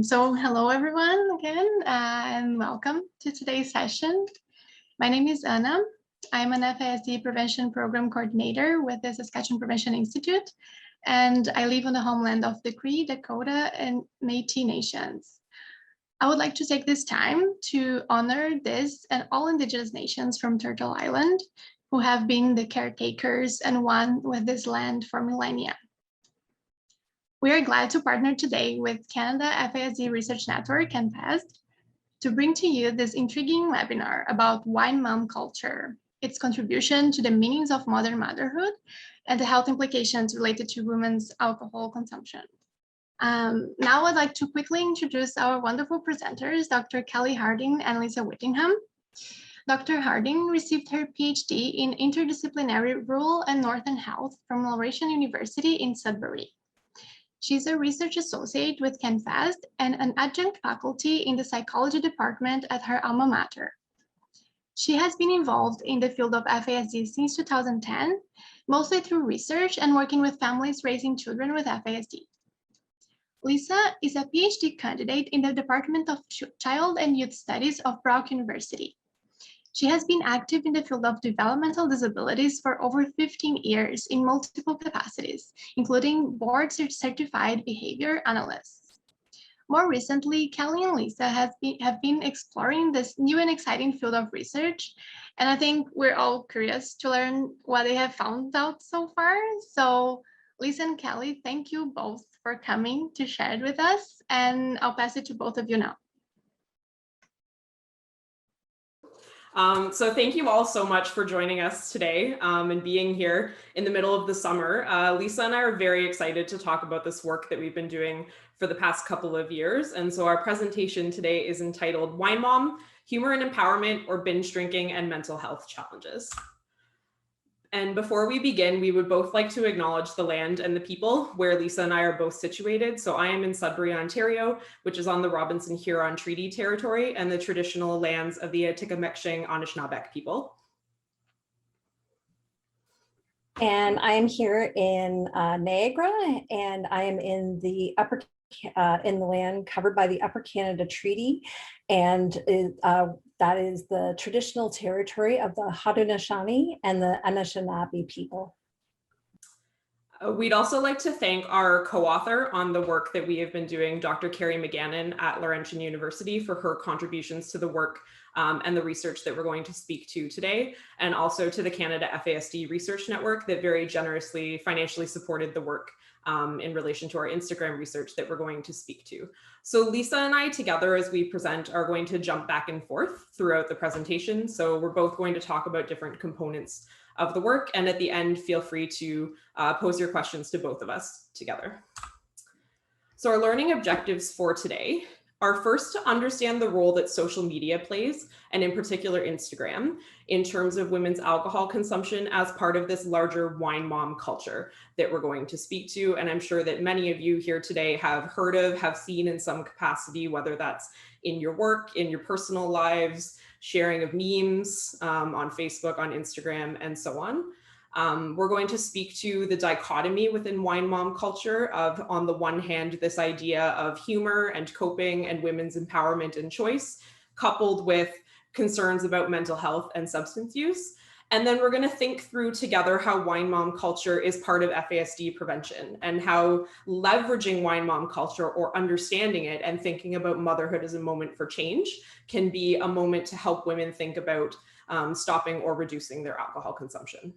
So hello everyone again, and welcome to today's session. My name is Anna. I'm an FASD Prevention Program Coordinator with the Saskatchewan Prevention Institute, and I live on the homeland of the Cree, Dakota, and Métis Nations. I would like to take this time to honor this and all Indigenous nations from Turtle Island who have been the caretakers and one with this land for millennia. We are glad to partner today with Canada FASD Research Network, CanFASD, to bring to you this intriguing webinar about WineMom culture, its contribution to the meanings of modern motherhood, and the health implications related to women's alcohol consumption. Now I'd like to quickly introduce our wonderful presenters, Dr. Kelly Harding and Lisa Whittingham. Dr. Harding received her PhD in interdisciplinary rural and northern health from Laurentian University in Sudbury. She's a research associate with CanFASD and an adjunct faculty in the psychology department at her alma mater. She has been involved in the field of FASD since 2010, mostly through research and working with families raising children with FASD. Lisa is a PhD candidate in the Department of Child and Youth Studies of Brock University. She has been active in the field of developmental disabilities for over 15 years in multiple capacities, including board-certified behavior analysts. More recently, Kelly and Lisa have been exploring this new and exciting field of research, and I think we're all curious to learn what they have found out so far. So Lisa and Kelly, thank you both for coming to share it with us, and I'll pass it to both of you now. So thank you all so much for joining us today and being here in the middle of the summer. Lisa and I are very excited to talk about this work that we've been doing for the past couple of years. And so our presentation today is entitled WineMom, Humor and Empowerment, or Binge Drinking and Mental Health Challenges. And before we begin, we would both like to acknowledge the land and the people where Lisa and I are both situated. So I am in Sudbury, Ontario, which is on the Robinson-Huron Treaty Territory and the traditional lands of the Atikameksheng Anishinaabeg people. And I am here in Niagara, and I am in the in the land covered by the Upper Canada Treaty, and that is the traditional territory of the Haudenosaunee and the Anishinaabe people. We'd also like to thank our co-author on the work that we have been doing, Dr. Carrie McGannon at Laurentian University, for her contributions to the work and the research that we're going to speak to today, and also to the Canada FASD Research Network that very generously financially supported the work in relation to our Instagram research that we're going to speak to. So Lisa and I together, as we present, are going to jump back and forth throughout the presentation. So we're both going to talk about different components of the work, and at the end, feel free to pose your questions to both of us together. So our learning objectives for today are first to understand the role that social media plays, and in particular Instagram, in terms of women's alcohol consumption as part of this larger wine mom culture that we're going to speak to. And I'm sure that many of you here today have heard of, have seen in some capacity, whether that's in your work, in your personal lives, sharing of memes on Facebook, on Instagram, and so on. We're going to speak to the dichotomy within wine mom culture of, on the one hand, this idea of humor and coping and women's empowerment and choice, coupled with concerns about mental health and substance use. And then we're going to think through together how wine mom culture is part of FASD prevention, and how leveraging wine mom culture, or understanding it and thinking about motherhood as a moment for change, can be a moment to help women think about stopping or reducing their alcohol consumption.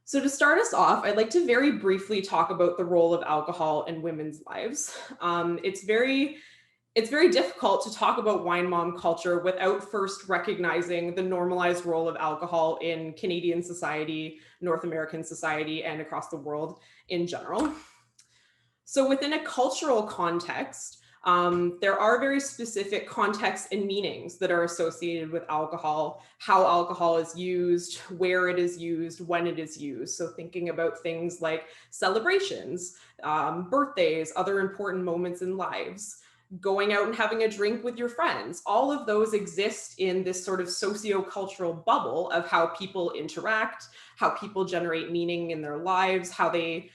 So to start us off, I'd like to very briefly talk about the role of alcohol in women's lives. It's very difficult to talk about wine mom culture without first recognizing the normalized role of alcohol in Canadian society, North American society, and across the world in general. So within a cultural context, there are very specific contexts and meanings that are associated with alcohol, how alcohol is used, where it is used, when it is used. So thinking about things like celebrations, birthdays, other important moments in lives, going out and having a drink with your friends. All of those exist in this sort of socio-cultural bubble of how people interact, how people generate meaning in their lives, how they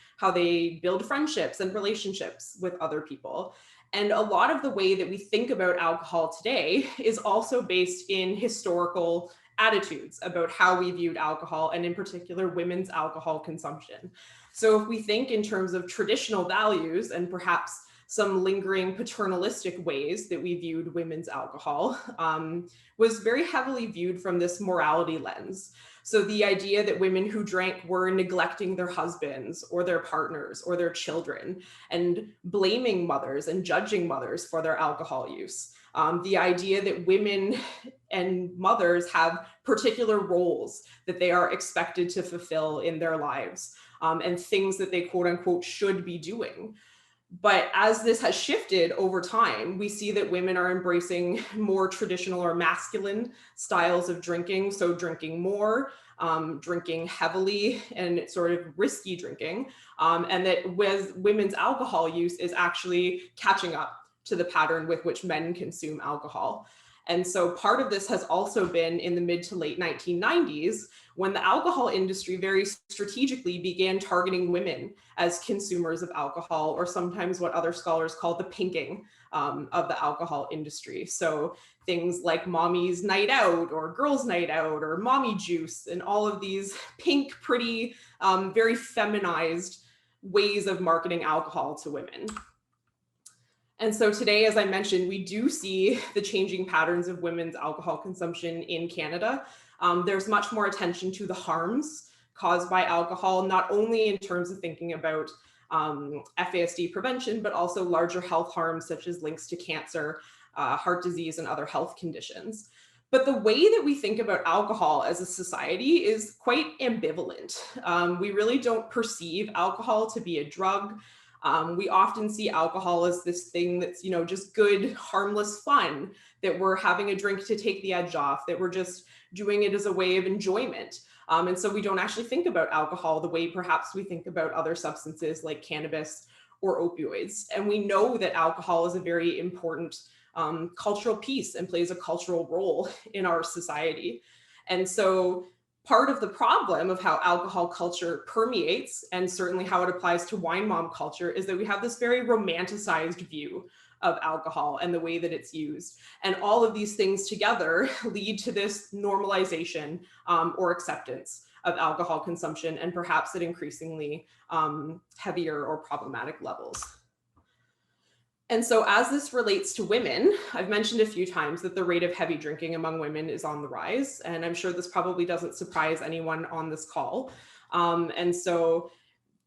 build friendships and relationships with other people. And a lot of the way that we think about alcohol today is also based in historical attitudes about how we viewed alcohol, and in particular, women's alcohol consumption. So if we think in terms of traditional values and perhaps some lingering paternalistic ways that we viewed women's alcohol, was very heavily viewed from this morality lens. So the idea that women who drank were neglecting their husbands or their partners or their children, and blaming mothers and judging mothers for their alcohol use. The idea that women and mothers have particular roles that they are expected to fulfill in their lives, and things that they quote unquote should be doing. But as this has shifted over time, we see that women are embracing more traditional or masculine styles of drinking. So drinking more, drinking heavily, and sort of risky drinking. And that with women's alcohol use is actually catching up to the pattern with which men consume alcohol. And so part of this has also been in the mid to late 1990s, when the alcohol industry very strategically began targeting women as consumers of alcohol, or sometimes what other scholars call the pinking of the alcohol industry. So things like mommy's night out, or girls' night out, or mommy juice, and all of these pink, pretty, very feminized ways of marketing alcohol to women. And so today, as I mentioned, we do see the changing patterns of women's alcohol consumption in Canada. There's much more attention to the harms caused by alcohol, not only in terms of thinking about FASD prevention, but also larger health harms such as links to cancer, heart disease, and other health conditions. But the way that we think about alcohol as a society is quite ambivalent. We really don't perceive alcohol to be a drug. We often see alcohol as this thing that's, just good, harmless fun, that we're having a drink to take the edge off, that we're just doing it as a way of enjoyment. And so we don't actually think about alcohol the way perhaps we think about other substances like cannabis or opioids. And we know that alcohol is a very important cultural piece and plays a cultural role in our society. And so part of the problem of how alcohol culture permeates, and certainly how it applies to WineMom culture, is that we have this very romanticized view of alcohol and the way that it's used. And all of these things together lead to this normalization or acceptance of alcohol consumption, and perhaps at increasingly heavier or problematic levels. And so as this relates to women, I've mentioned a few times that the rate of heavy drinking among women is on the rise. And I'm sure this probably doesn't surprise anyone on this call. And so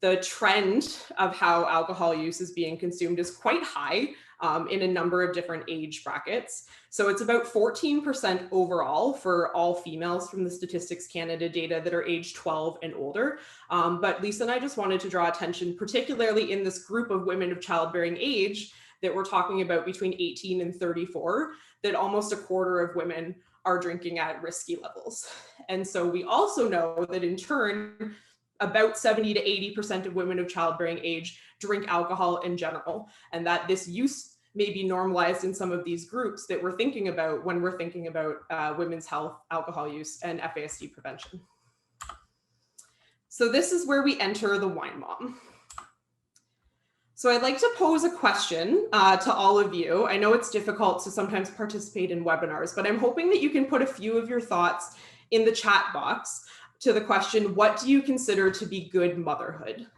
the trend of how alcohol use is being consumed is quite high in a number of different age brackets. So it's about 14% overall for all females from the Statistics Canada data that are age 12 and older. But Lisa and I just wanted to draw attention, particularly in this group of women of childbearing age that we're talking about between 18 and 34, that almost a quarter of women are drinking at risky levels. And so we also know that in turn, about 70 to 80% of women of childbearing age drink alcohol in general, and that this use may be normalized in some of these groups that we're thinking about when we're thinking about women's health, alcohol use, and FASD prevention. So this is where we enter the WineMom. So I'd like to pose a question to all of you. I know it's difficult to sometimes participate in webinars, but I'm hoping that you can put a few of your thoughts in the chat box to the question, what do you consider to be good motherhood?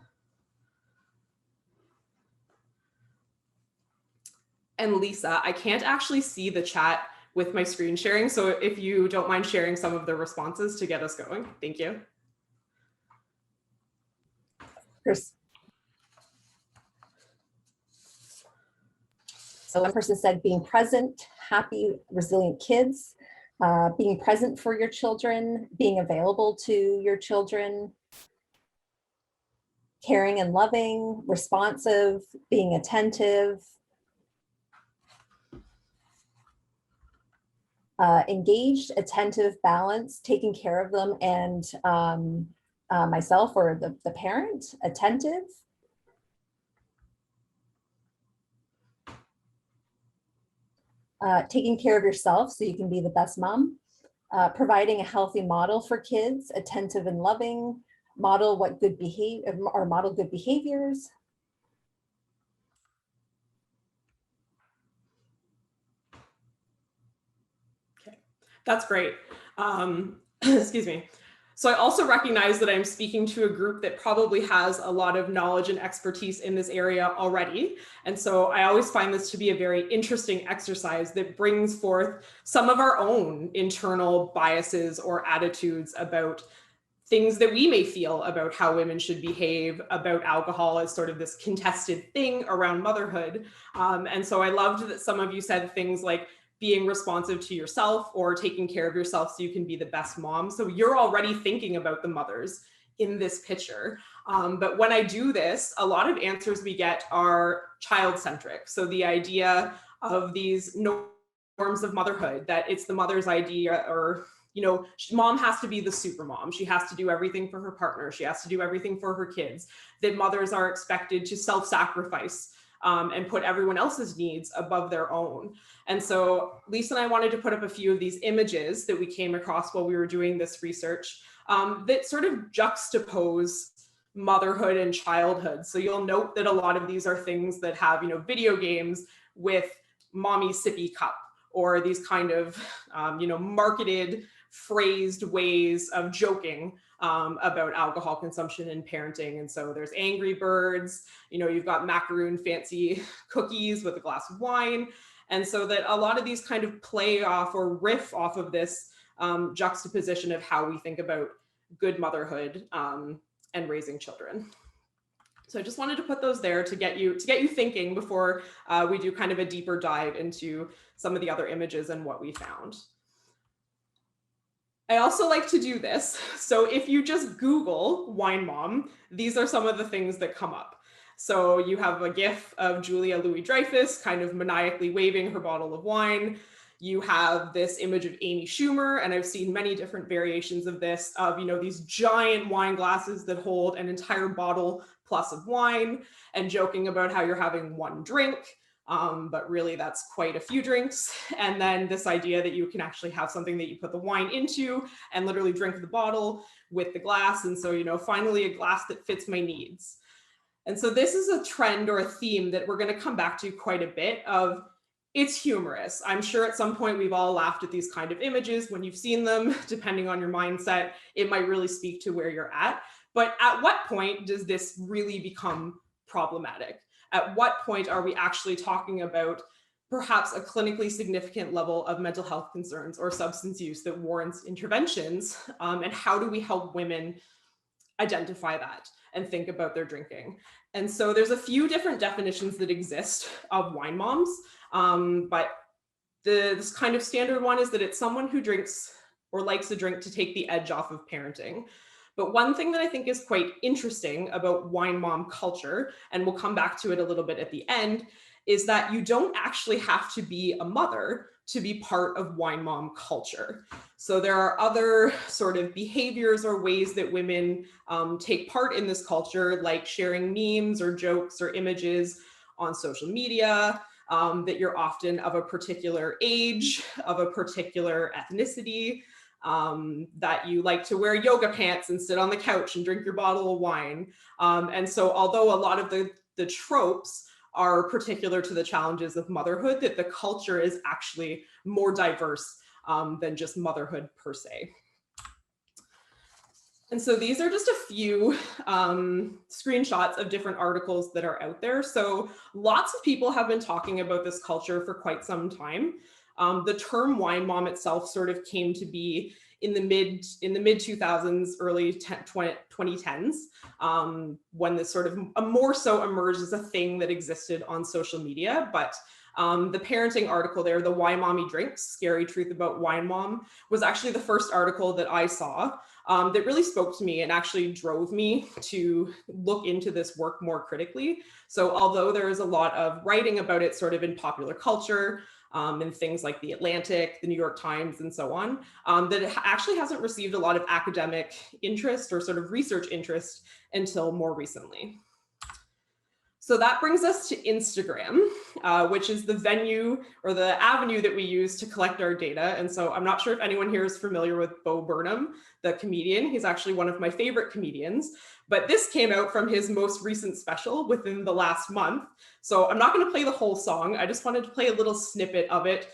And Lisa, I can't actually see the chat with my screen sharing, so if you don't mind sharing some of the responses to get us going, thank you. Chris. So one person said being present, happy, resilient kids, being present for your children, being available to your children, caring and loving, responsive, being attentive, engaged, attentive, balanced, taking care of them and myself or the parent, attentive. Taking care of yourself so you can be the best mom, providing a healthy model for kids, attentive and loving, model what good behavior or model good behaviors. That's great. Excuse me. So I also recognize that I'm speaking to a group that probably has a lot of knowledge and expertise in this area already. And so I always find this to be a very interesting exercise that brings forth some of our own internal biases or attitudes about things that we may feel about how women should behave, about alcohol as sort of this contested thing around motherhood. And so I loved that some of you said things like being responsive to yourself or taking care of yourself so you can be the best mom. So you're already thinking about the mothers in this picture. But when I do this, a lot of answers we get are child-centric. So the idea of these norms of motherhood, that it's the mother's idea, or mom has to be the super mom. She has to do everything for her partner. She has to do everything for her kids. That mothers are expected to self-sacrifice and put everyone else's needs above their own. And so Lisa and I wanted to put up a few of these images that we came across while we were doing this research that sort of juxtapose motherhood and childhood. So you'll note that a lot of these are things that have, video games with mommy sippy cup, or these kind of, marketed, phrased ways of joking about alcohol consumption and parenting. And so there's Angry Birds, you've got macaroon fancy cookies with a glass of wine. And so that a lot of these kind of play off or riff off of this juxtaposition of how we think about good motherhood and raising children. So I just wanted to put those there to get you thinking before we do kind of a deeper dive into some of the other images and what we found. I also like to do this. So if you just Google WineMom, these are some of the things that come up. So you have a GIF of Julia Louis-Dreyfus kind of maniacally waving her bottle of wine. You have this image of Amy Schumer, and I've seen many different variations of this, of these giant wine glasses that hold an entire bottle plus of wine, and joking about how you're having one drink. But really that's quite a few drinks. And then this idea that you can actually have something that you put the wine into and literally drink the bottle with the glass. And so, finally a glass that fits my needs. And so this is a trend or a theme that we're going to come back to quite a bit of. It's humorous. I'm sure at some point we've all laughed at these kind of images when you've seen them. Depending on your mindset, it might really speak to where you're at. But at what point does this really become problematic? At what point are we actually talking about perhaps a clinically significant level of mental health concerns or substance use that warrants interventions? And how do we help women identify that and think about their drinking? And so there's a few different definitions that exist of wine moms, but this kind of standard one is that it's someone who drinks or likes a drink to take the edge off of parenting. But one thing that I think is quite interesting about wine mom culture, and we'll come back to it a little bit at the end, is that you don't actually have to be a mother to be part of wine mom culture. So there are other sort of behaviors or ways that women take part in this culture, like sharing memes or jokes or images on social media, that you're often of a particular age, of a particular ethnicity, that you like to wear yoga pants and sit on the couch and drink your bottle of wine. And so although a lot of the tropes are particular to the challenges of motherhood, that the culture is actually more diverse than just motherhood per se. And so these are just a few screenshots of different articles that are out there. So lots of people have been talking about this culture for quite some time. The term wine mom itself sort of came to be in the mid 2000s, early 2010s, when this sort of more so emerged as a thing that existed on social media. But the parenting article there, the Why Mommy Drinks, Scary Truth About Wine Mom, was actually the first article that I saw that really spoke to me and actually drove me to look into this work more critically. So although there is a lot of writing about it sort of in popular culture, and things like The Atlantic, the New York Times, and so on, that it actually hasn't received a lot of academic interest or sort of research interest until more recently. So that brings us to Instagram, which is the venue or the avenue that we use to collect our data. And so I'm not sure if anyone here is familiar with Bo Burnham, the comedian. He's actually one of my favorite comedians, but this came out from his most recent special within the last month. So I'm not going to play the whole song. I just wanted to play a little snippet of it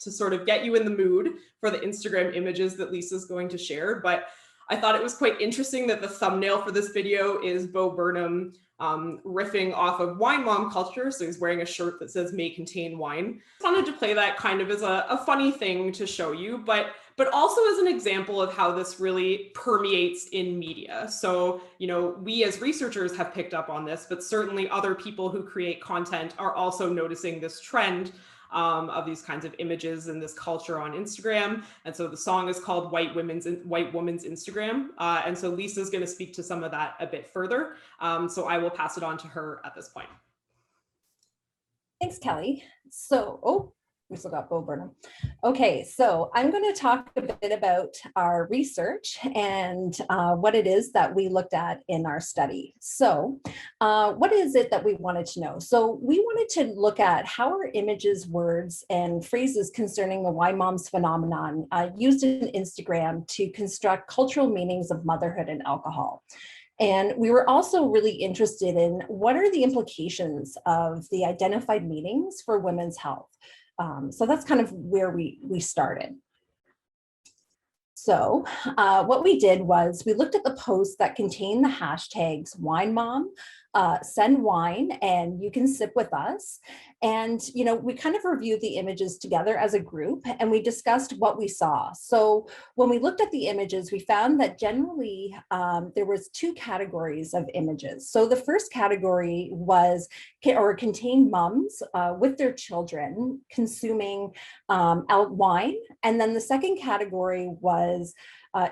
to sort of get you in the mood for the Instagram images that Lisa's going to share. But I thought it was quite interesting that the thumbnail for this video is Bo Burnham riffing off of WineMom culture. So he's wearing a shirt that says "may contain wine." I wanted to play that kind of as a funny thing to show you, but also as an example of how this really permeates in media. So, you know, we as researchers have picked up on this, but certainly other people who create content are also noticing this trend of these kinds of images and this culture on Instagram. And so the song is called White Woman's Instagram. And so Lisa's going to speak to some of that a bit further. So I will pass it on to her at this point. Thanks, Kelly. So, we still got Bo Burnham. Okay, so I'm going to talk a bit about our research and what it is that we looked at in our study. So what is it that we wanted to know? So we wanted to look at how are images, words, and phrases concerning the WineMoms phenomenon used in Instagram to construct cultural meanings of motherhood and alcohol. And we were also really interested in what are the implications of the identified meanings for women's health. So that's kind of where we started. So what we did was we looked at the posts that contain the hashtags WineMom, send wine, and you can sip with us. And, you know, we kind of reviewed the images together as a group and we discussed what we saw. So when we looked at the images, we found that generally there was two categories of images. So the first category was or contained moms with their children consuming wine. And then the second category was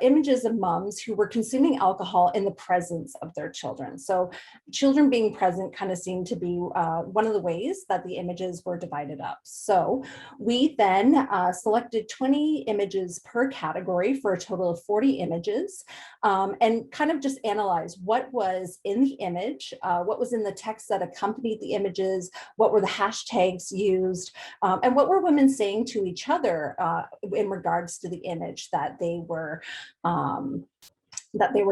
images of moms who were consuming alcohol in the presence of their children. So children being present kind of seemed to be one of the ways that the images were divided up. So we then selected 20 images per category for a total of 40 images and kind of just analyzed what was in the image, what was in the text that accompanied the images, what were the hashtags used, and what were women saying to each other in regards to the image that they were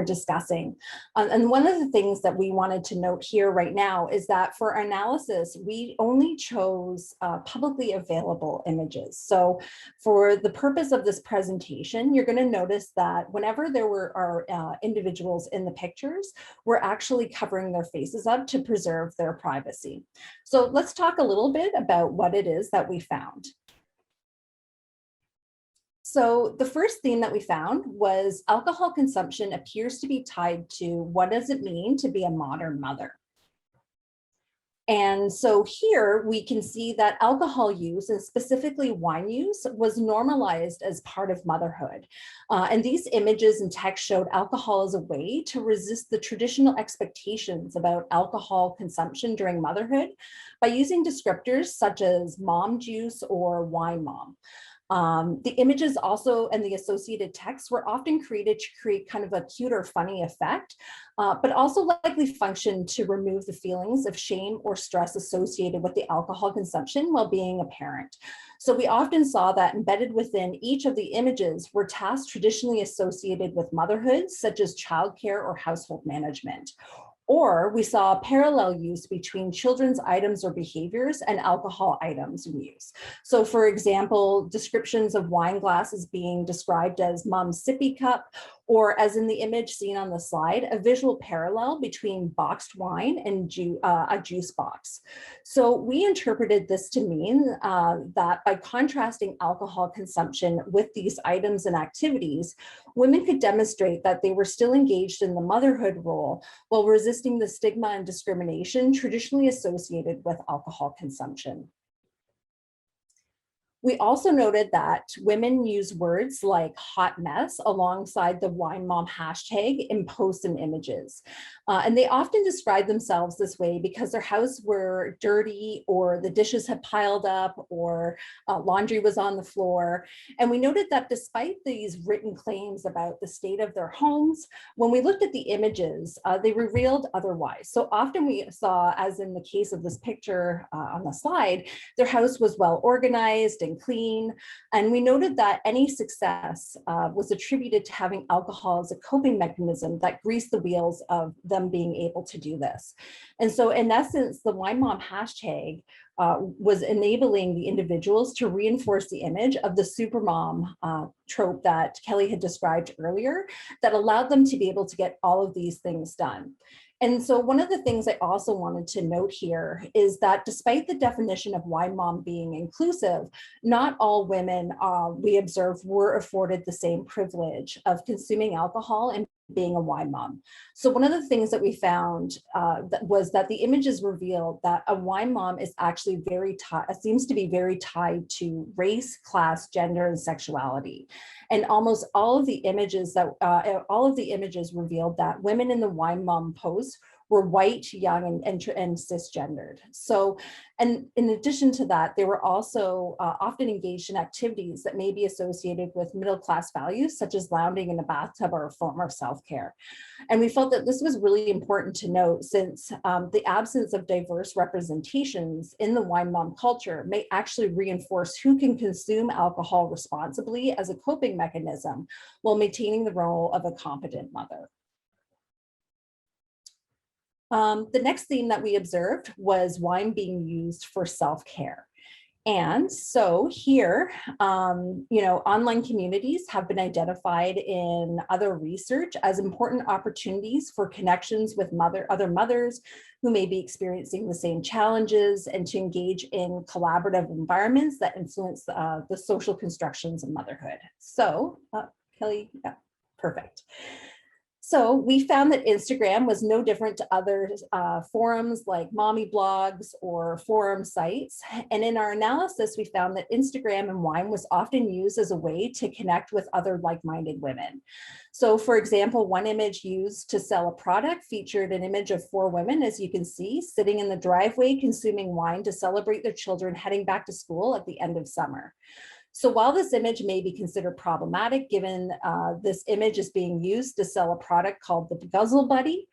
discussing. And one of the things that we wanted to note here right now is that for our analysis, we only chose publicly available images. So for the purpose of this presentation, you're going to notice that whenever there are individuals in the pictures, we're actually covering their faces up to preserve their privacy. So let's talk a little bit about what it is that we found. So the first theme that we found was alcohol consumption appears to be tied to what does it mean to be a modern mother. And so here we can see that alcohol use, and specifically wine use, was normalized as part of motherhood. And these images and text showed alcohol as a way to resist the traditional expectations about alcohol consumption during motherhood by using descriptors such as mom juice or wine mom. The images also and the associated texts were often created to create kind of a cute or funny effect, but also likely function to remove the feelings of shame or stress associated with the alcohol consumption while being a parent. So we often saw that embedded within each of the images were tasks traditionally associated with motherhood, such as childcare or household management. Or we saw a parallel use between children's items or behaviors and alcohol items in use. So for example, descriptions of wine glasses being described as mom's sippy cup, or as in the image seen on the slide, a visual parallel between boxed wine and a juice box. So we interpreted this to mean that by contrasting alcohol consumption with these items and activities, women could demonstrate that they were still engaged in the motherhood role while resisting the stigma and discrimination traditionally associated with alcohol consumption. We also noted that women use words like hot mess alongside the WineMom hashtag in posts and images. And they often describe themselves this way because their house were dirty or the dishes had piled up or laundry was on the floor. And we noted that despite these written claims about the state of their homes, when we looked at the images, they revealed otherwise. So often we saw, as in the case of this picture on the slide, their house was well organized and and clean. And we noted that any success was attributed to having alcohol as a coping mechanism that greased the wheels of them being able to do this. And so in essence, the WineMom hashtag was enabling the individuals to reinforce the image of the supermom trope that Kelly had described earlier, that allowed them to be able to get all of these things done. And so one of the things I also wanted to note here is that despite the definition of WineMom being inclusive, not all women we observed were afforded the same privilege of consuming alcohol and being a wine mom. So one of the things that we found was that the images revealed that a wine mom is actually seems to be very tied to race, class, gender, and sexuality. And almost all of the images revealed that women in the wine mom pose were white, young, and cisgendered. So, and in addition to that, they were also often engaged in activities that may be associated with middle-class values, such as lounging in a bathtub or a form of self-care. And we felt that this was really important to note, since the absence of diverse representations in the wine mom culture may actually reinforce who can consume alcohol responsibly as a coping mechanism while maintaining the role of a competent mother. The next theme that we observed was wine being used for self-care. And so here, online communities have been identified in other research as important opportunities for connections with other mothers who may be experiencing the same challenges, and to engage in collaborative environments that influence the social constructions of motherhood. So, Kelly, yeah, perfect. So we found that Instagram was no different to other forums like mommy blogs or forum sites. And in our analysis, we found that Instagram and wine was often used as a way to connect with other like-minded women. So for example, one image used to sell a product featured an image of 4 women, as you can see, sitting in the driveway consuming wine to celebrate their children heading back to school at the end of summer. So while this image may be considered problematic, given this image is being used to sell a product called the Guzzle Buddy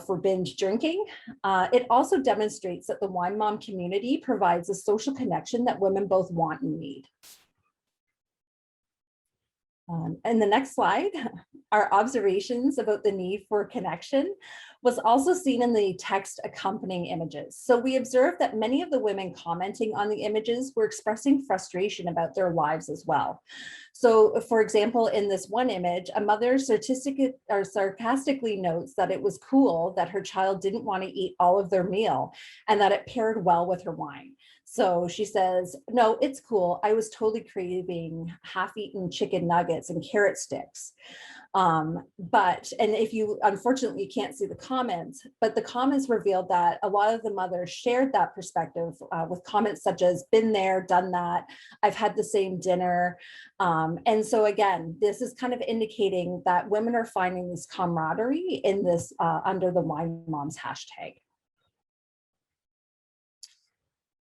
for binge drinking, it also demonstrates that the wine mom community provides a social connection that women both want and need. And the next slide, our observations about the need for connection was also seen in the text accompanying images. So we observed that many of the women commenting on the images were expressing frustration about their lives as well. So for example, in this one image, a mother sarcastically notes that it was cool that her child didn't want to eat all of their meal and that it paired well with her wine. So she says, no, it's cool. I was totally craving half-eaten chicken nuggets and carrot sticks. And if you, unfortunately, you can't see the comments, but the comments revealed that a lot of the mothers shared that perspective with comments such as, been there, done that, I've had the same dinner. And so again, this is kind of indicating that women are finding this camaraderie in this under the Wine Moms hashtag.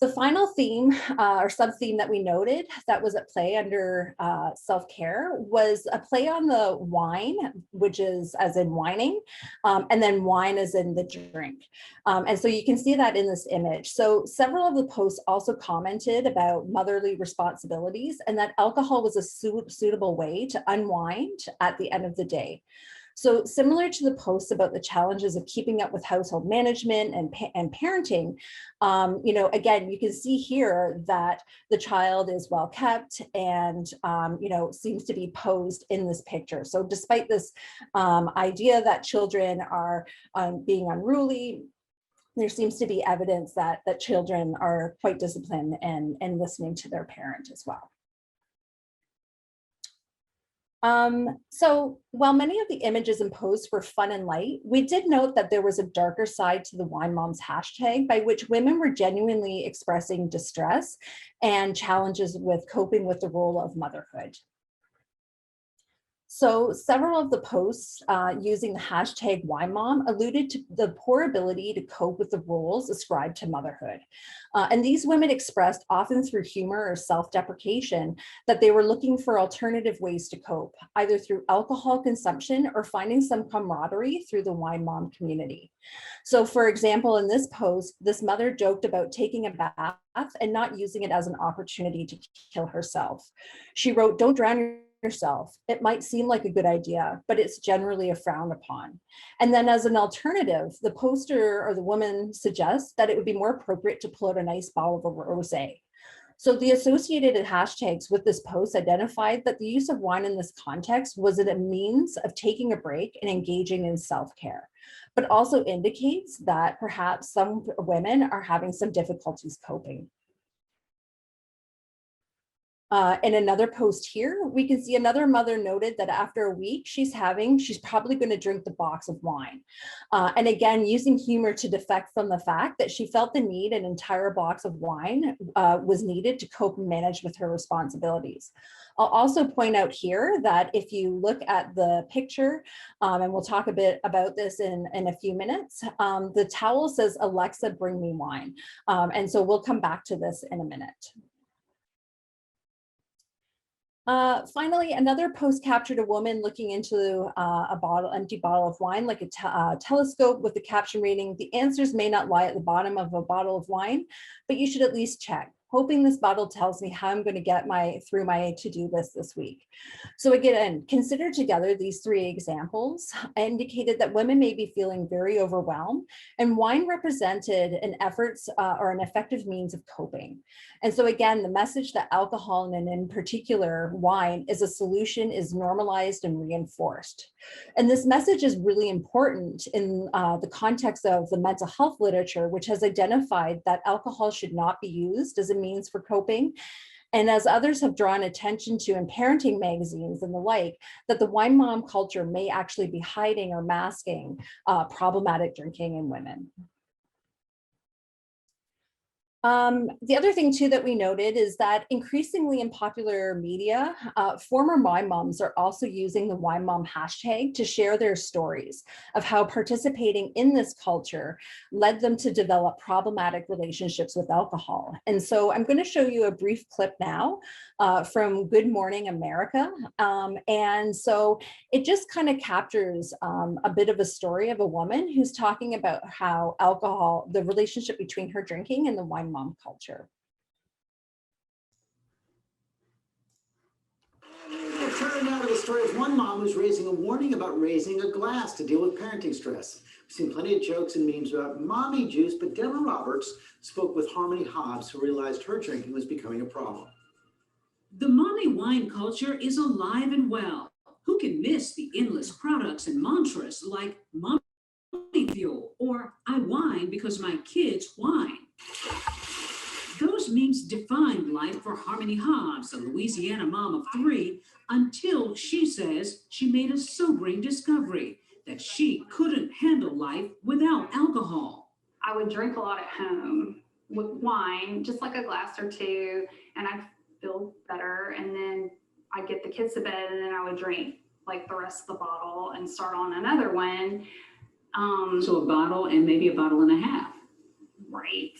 The final theme or sub-theme that we noted that was at play under self-care was a play on the wine, which is as in whining, and then wine as in the drink. And so you can see that in this image. So several of the posts also commented about motherly responsibilities and that alcohol was a suitable way to unwind at the end of the day. So similar to the posts about the challenges of keeping up with household management and parenting, again, you can see here that the child is well kept and, seems to be posed in this picture. So despite this idea that children are being unruly, there seems to be evidence that children are quite disciplined and listening to their parent as well. So while many of the images and posts were fun and light, we did note that there was a darker side to the Wine Moms hashtag by which women were genuinely expressing distress and challenges with coping with the role of motherhood. So several of the posts using the hashtag WineMom alluded to the poor ability to cope with the roles ascribed to motherhood. And these women expressed, often through humor or self-deprecation, that they were looking for alternative ways to cope, either through alcohol consumption or finding some camaraderie through the WineMom community. So for example, in this post, this mother joked about taking a bath and not using it as an opportunity to kill herself. She wrote, "Don't drown yourself. It might seem like a good idea, but it's generally a frown upon." And then as an alternative, the poster or the woman suggests that it would be more appropriate to pull out a nice bottle of rosé. So the associated hashtags with this post identified that the use of wine in this context was a means of taking a break and engaging in self-care, but also indicates that perhaps some women are having some difficulties coping. In another post here, we can see another mother noted that after a week she's probably going to drink the box of wine. And again, using humor to defect from the fact that she felt the need an entire box of wine was needed to cope and manage with her responsibilities. I'll also point out here that if you look at the picture, and we'll talk a bit about this in a few minutes, the towel says, "Alexa, bring me wine." And so we'll come back to this in a minute. Finally, another post captured a woman looking into empty bottle of wine, like a telescope, with the caption reading, "The answers may not lie at the bottom of a bottle of wine, but you should at least check. Hoping this bottle tells me how I'm going to get through my to-do list this week." So again, consider together these three examples indicated that women may be feeling very overwhelmed, and wine represented an efforts or an effective means of coping. And so again, the message that alcohol, and in particular wine, is a solution is normalized and reinforced. And this message is really important in the context of the mental health literature, which has identified that alcohol should not be used as a means for coping. And as others have drawn attention to in parenting magazines and the like, that the wine mom culture may actually be hiding or masking problematic drinking in women. The other thing too that we noted is that increasingly in popular media, former wine moms are also using the wine mom hashtag to share their stories of how participating in this culture led them to develop problematic relationships with alcohol. And so I'm going to show you a brief clip now from Good Morning America. And so it just kind of captures a bit of a story of a woman who's talking about how alcohol, the relationship between her drinking and the wine mom culture. Turning now to the story of one mom who's raising a warning about raising a glass to deal with parenting stress. We've seen plenty of jokes and memes about mommy juice, but Deborah Roberts spoke with Harmony Hobbs, who realized her drinking was becoming a problem. The mommy wine culture is alive and well. Who can miss the endless products and mantras like mommy fuel or I whine because my kids whine? Those memes defined life for Harmony Hobbs, a Louisiana mom of 3, until she says she made a sobering discovery that she couldn't handle life without alcohol. I would drink a lot at home with wine, just like a glass or two, and I'd feel better. And then I'd get the kids to bed, and then I would drink like the rest of the bottle and start on another one. So a bottle and maybe a bottle and a half. Right.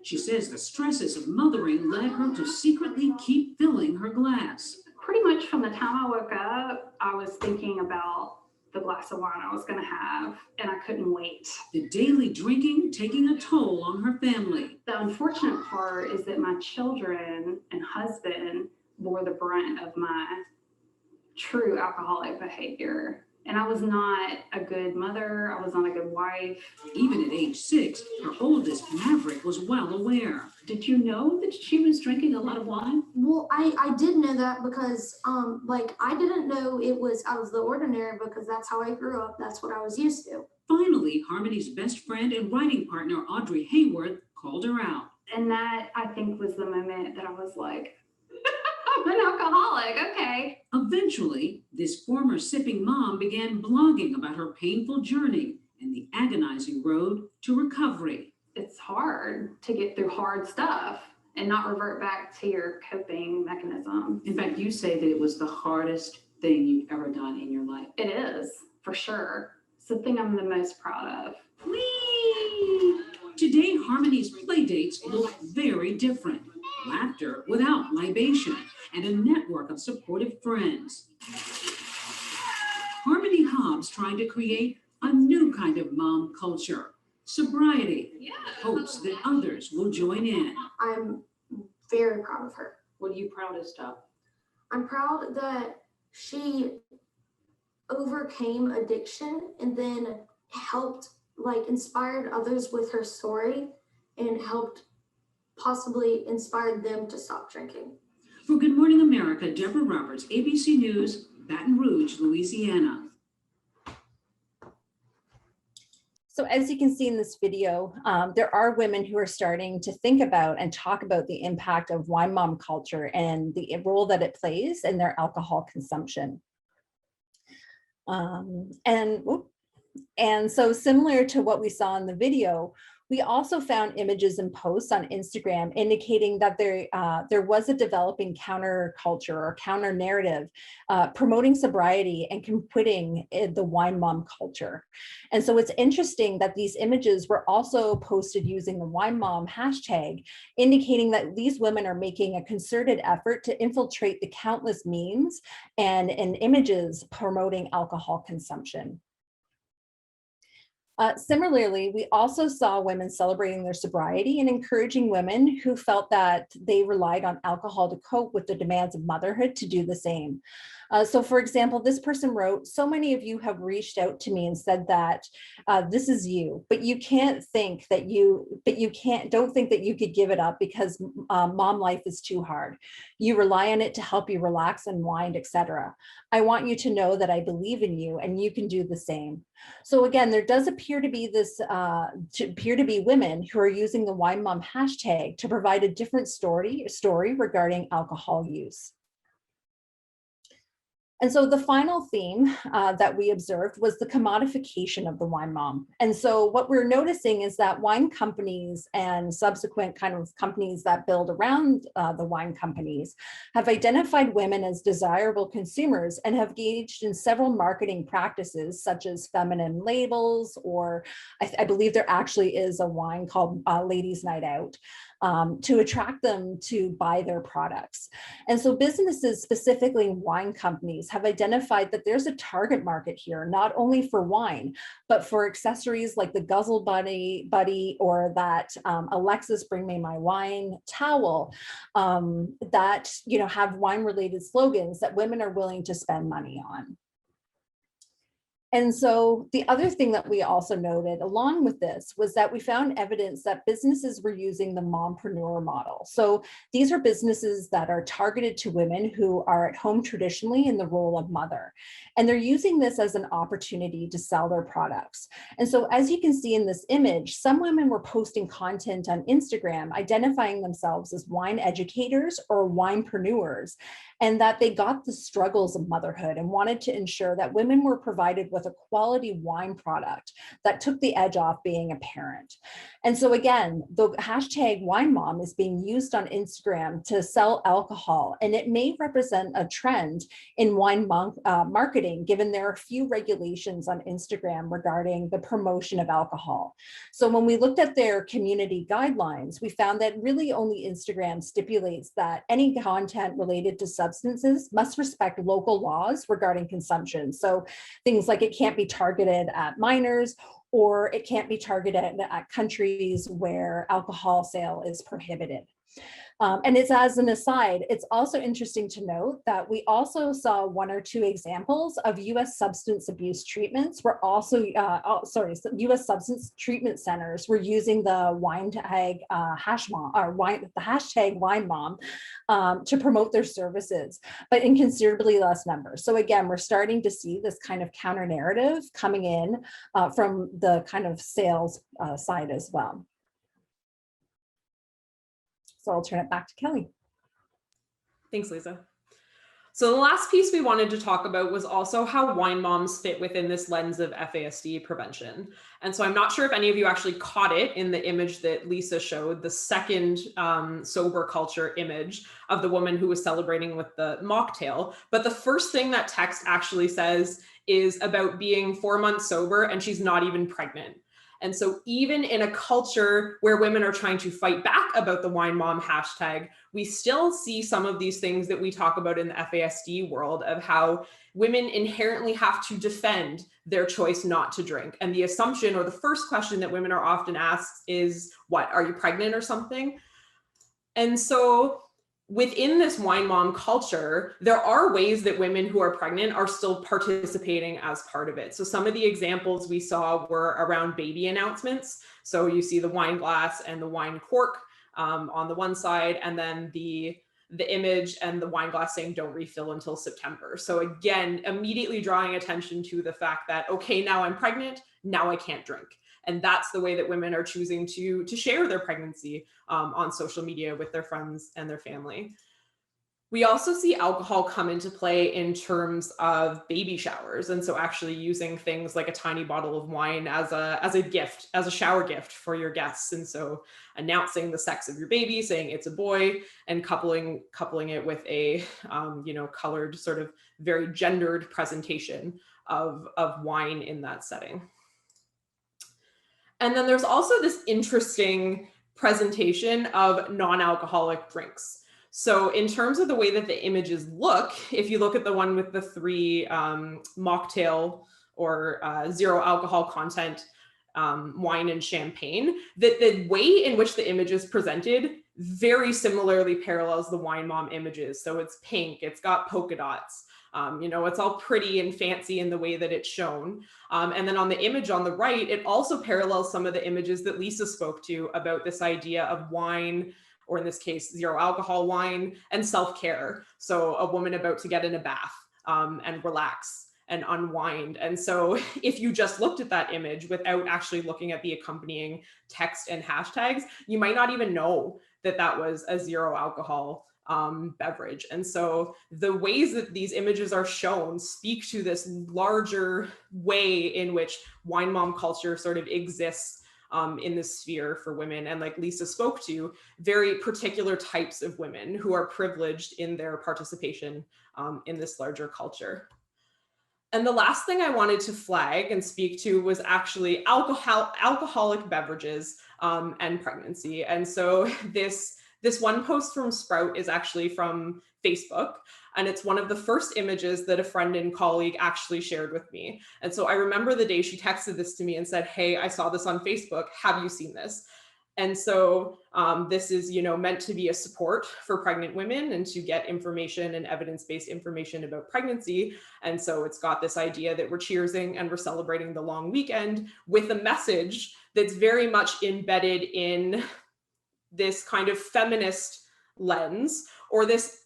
She says the stresses of mothering led her to secretly keep filling her glass. Pretty much from the time I woke up, I was thinking about the glass of wine I was going to have, and I couldn't wait. The daily drinking taking a toll on her family. The unfortunate part is that my children and husband bore the brunt of my true alcoholic behavior. And I was not a good mother. I was not a good wife. Even at age 6, her oldest, Maverick, was well aware. Did you know that she was drinking a lot of wine? Well, I did know that because I didn't know it was out of the ordinary because that's how I grew up. That's what I was used to. Finally, Harmony's best friend and writing partner, Audrey Hayworth, called her out. And that, I think, was the moment that I was like, I'm an alcoholic, okay. Eventually, this former sipping mom began blogging about her painful journey and the agonizing road to recovery. It's hard to get through hard stuff and not revert back to your coping mechanism. In fact, you say that it was the hardest thing you've ever done in your life? It is, for sure. It's the thing I'm the most proud of. Whee! Today, Harmony's play dates look very different. Laughter without libation and a network of supportive friends. Harmony Hobbs trying to create a new kind of mom culture. Sobriety. Hopes that others will join in. I'm very proud of her. What are you proudest of? I'm proud that she overcame addiction and then helped, like, inspired others with her story and helped possibly inspire them to stop drinking. For Good Morning America, Deborah Roberts, ABC News, Baton Rouge, Louisiana. So as you can see in this video, there are women who are starting to think about and talk about the impact of wine mom culture and the role that it plays in their alcohol consumption. And so similar to what we saw in the video, we also found images and posts on Instagram indicating that there was a developing counterculture or counter narrative promoting sobriety and quitting the wine mom culture. And so it's interesting that these images were also posted using the wine mom hashtag, indicating that these women are making a concerted effort to infiltrate the countless memes and images promoting alcohol consumption. Similarly, we also saw women celebrating their sobriety and encouraging women who felt that they relied on alcohol to cope with the demands of motherhood to do the same. So for example, this person wrote, "So many of you have reached out to me and said that this is you, but you can't think that don't think that you could give it up because mom life is too hard. You rely on it to help you relax, unwind, etc. I want you to know that I believe in you and you can do the same." So again, there does appear to be women who are using the wine mom hashtag to provide a different story regarding alcohol use. And so the final theme that we observed was the commodification of the wine mom. And so what we're noticing is that wine companies and subsequent kind of companies that build around the wine companies have identified women as desirable consumers and have engaged in several marketing practices such as feminine labels, or I believe there actually is a wine called Ladies Night Out, to attract them to buy their products. And so businesses, specifically wine companies, have identified that there's a target market here, not only for wine, but for accessories like the Guzzle Buddy or that Alexis Bring Me My Wine towel that have wine-related slogans that women are willing to spend money on. And so the other thing that we also noted along with this was that we found evidence that businesses were using the mompreneur model. So these are businesses that are targeted to women who are at home traditionally in the role of mother. And they're using this as an opportunity to sell their products. And so as you can see in this image, some women were posting content on Instagram identifying themselves as wine educators or winepreneurs, and that they got the struggles of motherhood and wanted to ensure that women were provided with a quality wine product that took the edge off being a parent. And so again, the hashtag wine mom is being used on Instagram to sell alcohol, and it may represent a trend in wine marketing, given there are a few regulations on Instagram regarding the promotion of alcohol. So when we looked at their community guidelines, we found that really only Instagram stipulates that any content related to substances must respect local laws regarding consumption. So things like it can't be targeted at minors, or it can't be targeted at countries where alcohol sale is prohibited. And it's as an aside, it's also interesting to note that we also saw one or two examples of US substance abuse treatments were also, US substance treatment centers were using the hashtag wine mom to promote their services, but in considerably less numbers. So again, we're starting to see this kind of counter narrative coming in from the kind of sales side as well. So I'll turn it back to Kelly. Thanks, Lisa. So the last piece we wanted to talk about was also how wine moms fit within this lens of FASD prevention. And so I'm not sure if any of you actually caught it in the image that Lisa showed, the second sober culture image of the woman who was celebrating with the mocktail. But the first thing that text actually says is about being 4 months sober and she's not even pregnant. And so even in a culture where women are trying to fight back about the wine mom hashtag, we still see some of these things that we talk about in the FASD world of how women inherently have to defend their choice not to drink. And the assumption, or the first question that women are often asked is, what, are you pregnant or something? And so within this wine mom culture, there are ways that women who are pregnant are still participating as part of it. So some of the examples we saw were around baby announcements. So you see the wine glass and the wine cork on the one side, and then the image and the wine glass saying don't refill until September. So again, immediately drawing attention to the fact that, okay, now I'm pregnant, now I can't drink. And that's the way that women are choosing to share their pregnancy on social media with their friends and their family. We also see alcohol come into play in terms of baby showers. And so actually using things like a tiny bottle of wine as a gift, as a shower gift for your guests. And so announcing the sex of your baby, saying it's a boy, and coupling it with a colored, sort of very gendered presentation of wine in that setting. And then there's also this interesting presentation of non-alcoholic drinks. So in terms of the way that the images look, if you look at the one with the 3 mocktail or zero alcohol content wine and champagne, that the way in which the image is presented very similarly parallels the wine mom images. So it's pink, it's got polka dots. It's all pretty and fancy in the way that it's shown. And then on the image on the right, it also parallels some of the images that Lisa spoke to about this idea of wine, or in this case, zero alcohol wine, and self-care. So a woman about to get in a bath and relax and unwind. And so if you just looked at that image without actually looking at the accompanying text and hashtags, you might not even know that that was a zero alcohol beverage. And so the ways that these images are shown speak to this larger way in which wine mom culture sort of exists in this sphere for women. And like Lisa spoke to, very particular types of women who are privileged in their participation in this larger culture. And the last thing I wanted to flag and speak to was actually alcoholic beverages and pregnancy. And so this one post from Sprout is actually from Facebook, and it's one of the first images that a friend and colleague actually shared with me. And so I remember the day she texted this to me and said, hey, I saw this on Facebook. Have you seen this? And so this is, meant to be a support for pregnant women and to get information and evidence-based information about pregnancy. And so it's got this idea that we're cheersing and we're celebrating the long weekend with a message that's very much embedded in this kind of feminist lens, or this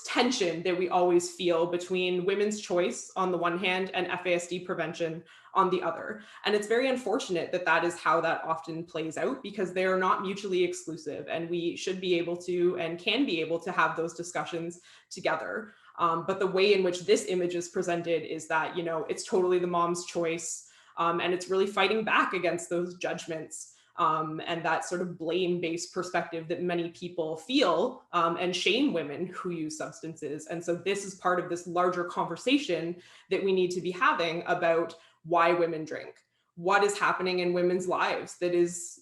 tension that we always feel between women's choice on the one hand and FASD prevention on the other. And it's very unfortunate that that is how that often plays out, because they are not mutually exclusive, and we should be able to and can be able to have those discussions together. But the way in which this image is presented is that, it's totally the mom's choice, and it's really fighting back against those judgments and that sort of blame-based perspective that many people feel and shame women who use substances. And so this is part of this larger conversation that we need to be having about why women drink, what is happening in women's lives that is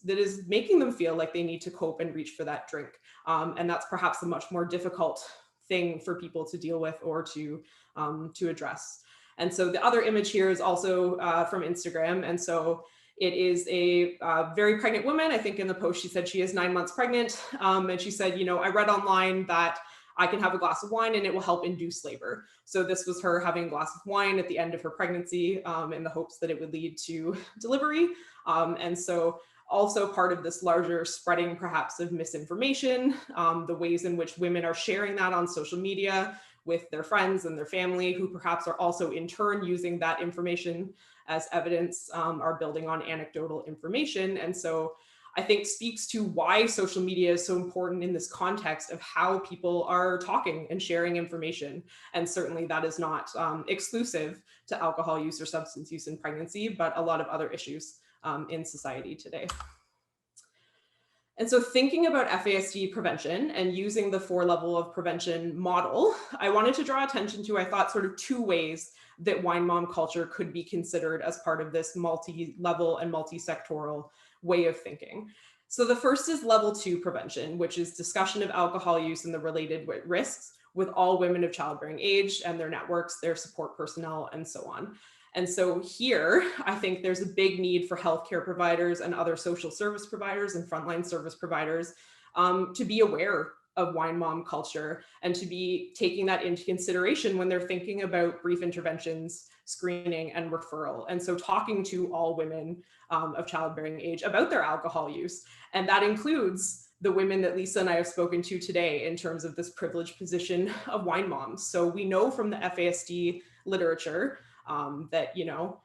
making them feel like they need to cope and reach for that drink. And that's perhaps a much more difficult thing for people to deal with or to address. And so the other image here is also from Instagram. And so it is a very pregnant woman. I think in the post she said she is 9 months pregnant. And she said, I read online that I can have a glass of wine and it will help induce labor. So this was her having a glass of wine at the end of her pregnancy in the hopes that it would lead to delivery. And so also part of this larger spreading perhaps of misinformation, the ways in which women are sharing that on social media with their friends and their family, who perhaps are also in turn using that information as evidence, are building on anecdotal information. And so I think speaks to why social media is so important in this context of how people are talking and sharing information. And certainly that is not exclusive to alcohol use or substance use in pregnancy, but a lot of other issues in society today. And so thinking about FASD prevention and using the 4-level of prevention model, I wanted to draw attention to, I thought, sort of 2 ways that WineMom culture could be considered as part of this multi-level and multi-sectoral way of thinking. So the first is level 2 prevention, which is discussion of alcohol use and the related risks with all women of childbearing age and their networks, their support personnel, and so on. And so here, I think there's a big need for healthcare providers and other social service providers and frontline service providers to be aware of WineMom culture and to be taking that into consideration when they're thinking about brief interventions, screening, and referral. And so talking to all women of childbearing age about their alcohol use. And that includes the women that Lisa and I have spoken to today in terms of this privileged position of wine moms. So we know from the FASD literature that, you know,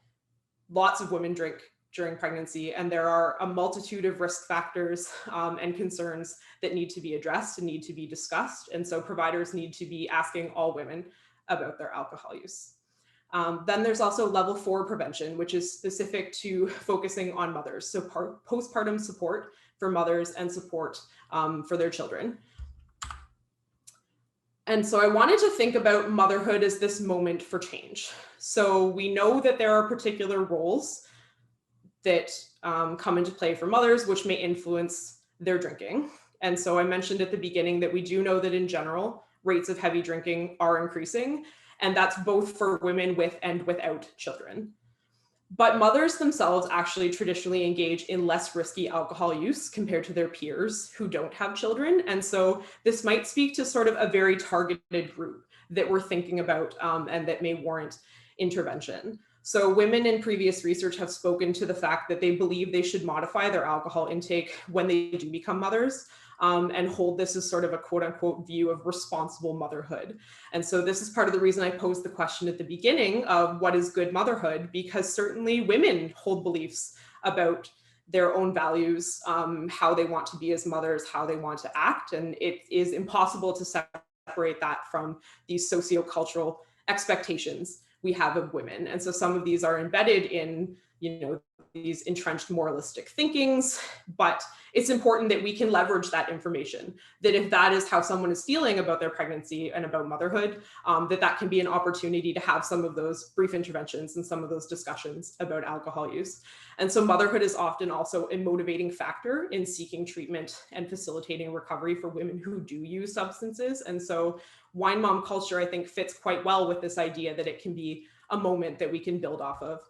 lots of women drink during pregnancy, and there are a multitude of risk factors and concerns that need to be addressed and need to be discussed. And so providers need to be asking all women about their alcohol use. Then there's also level 4 prevention, which is specific to focusing on mothers. So postpartum support for mothers and support for their children. And so I wanted to think about motherhood as this moment for change. So we know that there are particular roles that come into play for mothers, which may influence their drinking. And so I mentioned at the beginning that we do know that in general, rates of heavy drinking are increasing, and that's both for women with and without children. But mothers themselves actually traditionally engage in less risky alcohol use compared to their peers who don't have children. And so this might speak to sort of a very targeted group that we're thinking about and that may warrant intervention. So women in previous research have spoken to the fact that they believe they should modify their alcohol intake when they do become mothers. And hold this as sort of a quote unquote view of responsible motherhood. And so this is part of the reason I posed the question at the beginning of what is good motherhood, because certainly women hold beliefs about their own values, how they want to be as mothers, how they want to act. And it is impossible to separate that from these sociocultural expectations we have of women. And so some of these are embedded in, you know, these entrenched moralistic thinkings, but it's important that we can leverage that information, that if that is how someone is feeling about their pregnancy and about motherhood, that can be an opportunity to have some of those brief interventions and some of those discussions about alcohol use. And so motherhood is often also a motivating factor in seeking treatment and facilitating recovery for women who do use substances. And so wine mom culture, I think, fits quite well with this idea that it can be a moment that we can build off of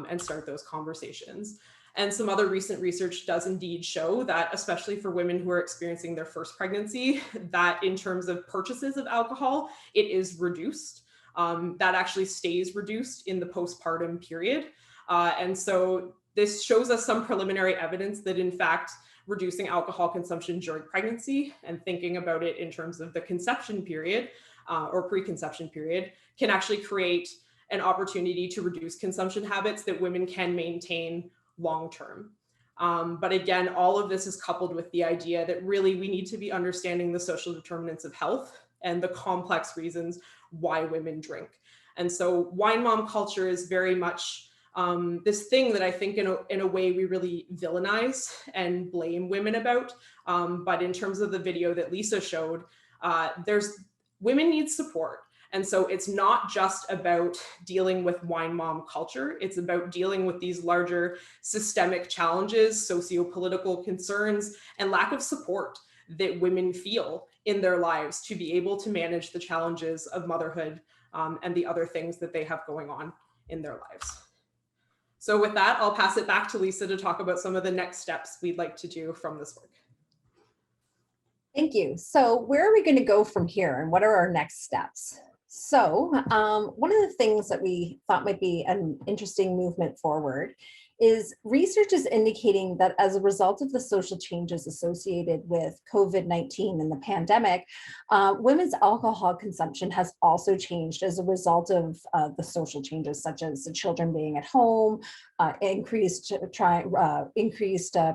and start those conversations. And some other recent research does indeed show that, especially for women who are experiencing their first pregnancy, that in terms of purchases of alcohol, it is reduced. That actually stays reduced in the postpartum period. And so this shows us some preliminary evidence that in fact, reducing alcohol consumption during pregnancy and thinking about it in terms of the conception period or preconception period can actually create an opportunity to reduce consumption habits that women can maintain long-term. But again, all of this is coupled with the idea that really we need to be understanding the social determinants of health and the complex reasons why women drink. And so wine mom culture is very much this thing that I think in a way we really villainize and blame women about. But in terms of the video that Lisa showed, women need support. And so it's not just about dealing with wine mom culture, it's about dealing with these larger systemic challenges, socio-political concerns, and lack of support that women feel in their lives to be able to manage the challenges of motherhood and the other things that they have going on in their lives. So with that, I'll pass it back to Lisa to talk about some of the next steps we'd like to do from this work. Thank you. So where are we going to go from here, and what are our next steps? So one of the things that we thought might be an interesting movement forward is research is indicating that as a result of the social changes associated with COVID-19 and the pandemic, women's alcohol consumption has also changed as a result of the social changes, such as the children being at home, increased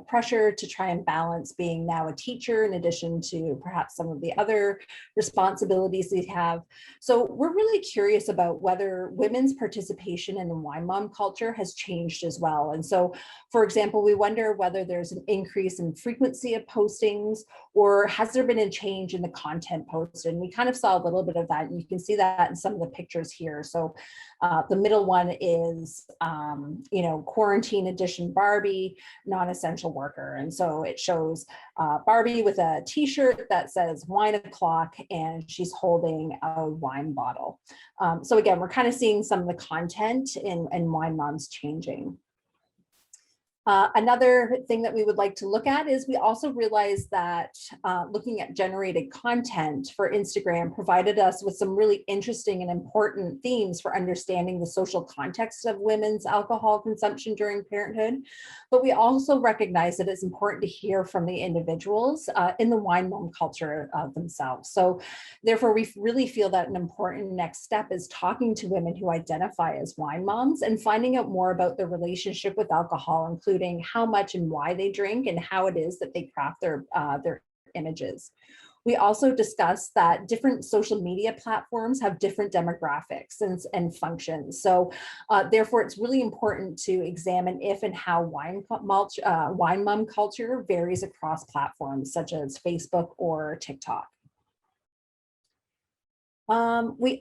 pressure to try and balance being now a teacher in addition to perhaps some of the other responsibilities they have. So we're really curious about whether women's participation in the wine mom culture has changed as well. And so, for example, we wonder whether there's an increase in frequency of postings, or has there been a change in the content posted? And we kind of saw a little bit of that, and you can see that in some of the pictures here. So the middle one is, quarantine edition Barbie, non-essential worker. And so it shows Barbie with a t-shirt that says wine o'clock, and she's holding a wine bottle. So again, we're kind of seeing some of the content in Wine Moms changing. Another thing that we would like to look at is we also realized that looking at generated content for Instagram provided us with some really interesting and important themes for understanding the social context of women's alcohol consumption during parenthood. But we also recognize that it's important to hear from the individuals in the wine mom culture themselves. So therefore, we really feel that an important next step is talking to women who identify as wine moms and finding out more about their relationship with alcohol, including how much and why they drink and how it is that they craft their images. We also discussed that different social media platforms have different demographics and functions. So therefore, it's really important to examine if and how wine mom culture varies across platforms such as Facebook or TikTok. We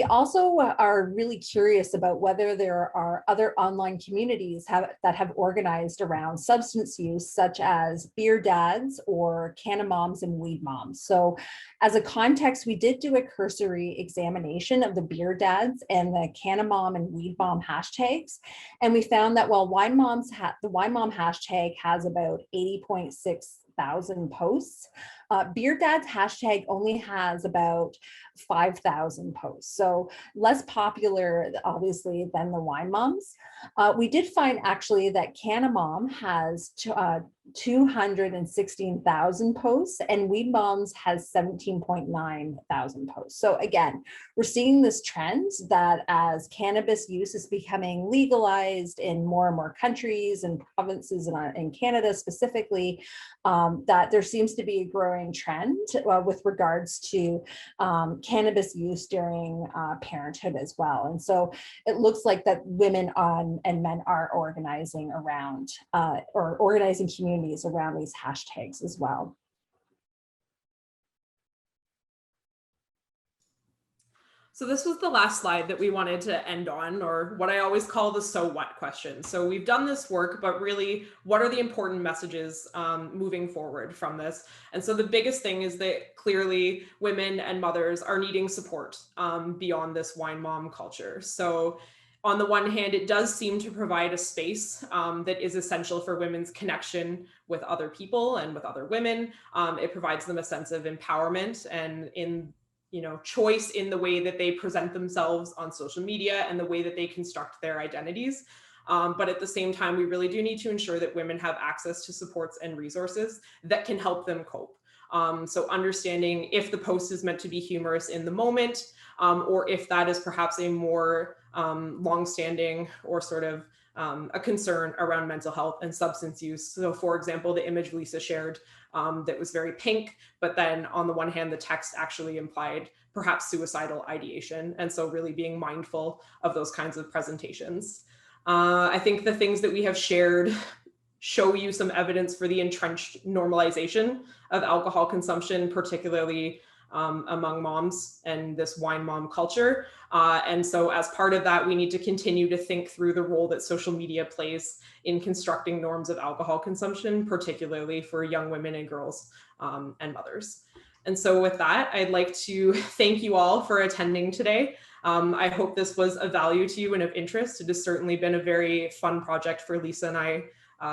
also are really curious about whether there are other online communities that have organized around substance use, such as beer dads or canna moms and weed moms. So as a context, we did do a cursory examination of the beer dads and the canna mom and weed mom hashtags. And we found that while the wine mom hashtag has about 80,600 posts, Beer Dad's hashtag only has about 5,000 posts. So less popular, obviously, than the Wine Moms. We did find actually that Canna Mom has 216,000 posts and Weed Moms has 17,900 posts. So again, we're seeing this trend that as cannabis use is becoming legalized in more and more countries and provinces in Canada specifically, that there seems to be a growing trend with regards to cannabis use during parenthood as well. And so it looks like that women and men are organizing around or organizing communities around these hashtags as well. So this was the last slide that we wanted to end on, or what I always call the so what question. So we've done this work, but really, what are the important messages moving forward from this? And so the biggest thing is that clearly women and mothers are needing support beyond this wine mom culture. So on the one hand, it does seem to provide a space that is essential for women's connection with other people and with other women. It provides them a sense of empowerment and choice in the way that they present themselves on social media and the way that they construct their identities. But at the same time, we really do need to ensure that women have access to supports and resources that can help them cope. So understanding if the post is meant to be humorous in the moment, or if that is perhaps a more longstanding or sort of a concern around mental health and substance use. So for example, the image Lisa shared that was very pink, but then on the one hand, the text actually implied perhaps suicidal ideation. And so really being mindful of those kinds of presentations. I think the things that we have shared show you some evidence for the entrenched normalization of alcohol consumption, particularly among moms and this wine mom culture. And so as part of that, we need to continue to think through the role that social media plays in constructing norms of alcohol consumption, particularly for young women and girls and mothers. And so with that, I'd like to thank you all for attending today. I hope this was of value to you and of interest. It has certainly been a very fun project for Lisa and I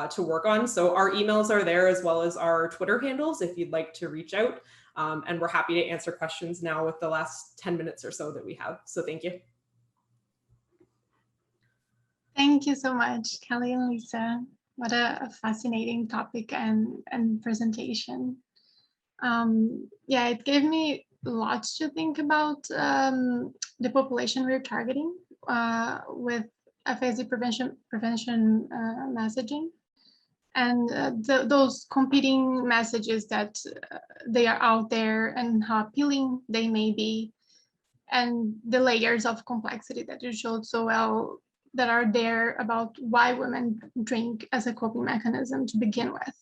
to work on. So our emails are there as well as our Twitter handles if you'd like to reach out. And we're happy to answer questions now with the last 10 minutes or so that we have. So thank you. Thank you so much, Kelly and Lisa. What a fascinating topic and presentation. Yeah, it gave me lots to think about the population we're targeting with FASD prevention messaging, and those competing messages that they are out there and how appealing they may be, and the layers of complexity that you showed so well that are there about why women drink as a coping mechanism to begin with.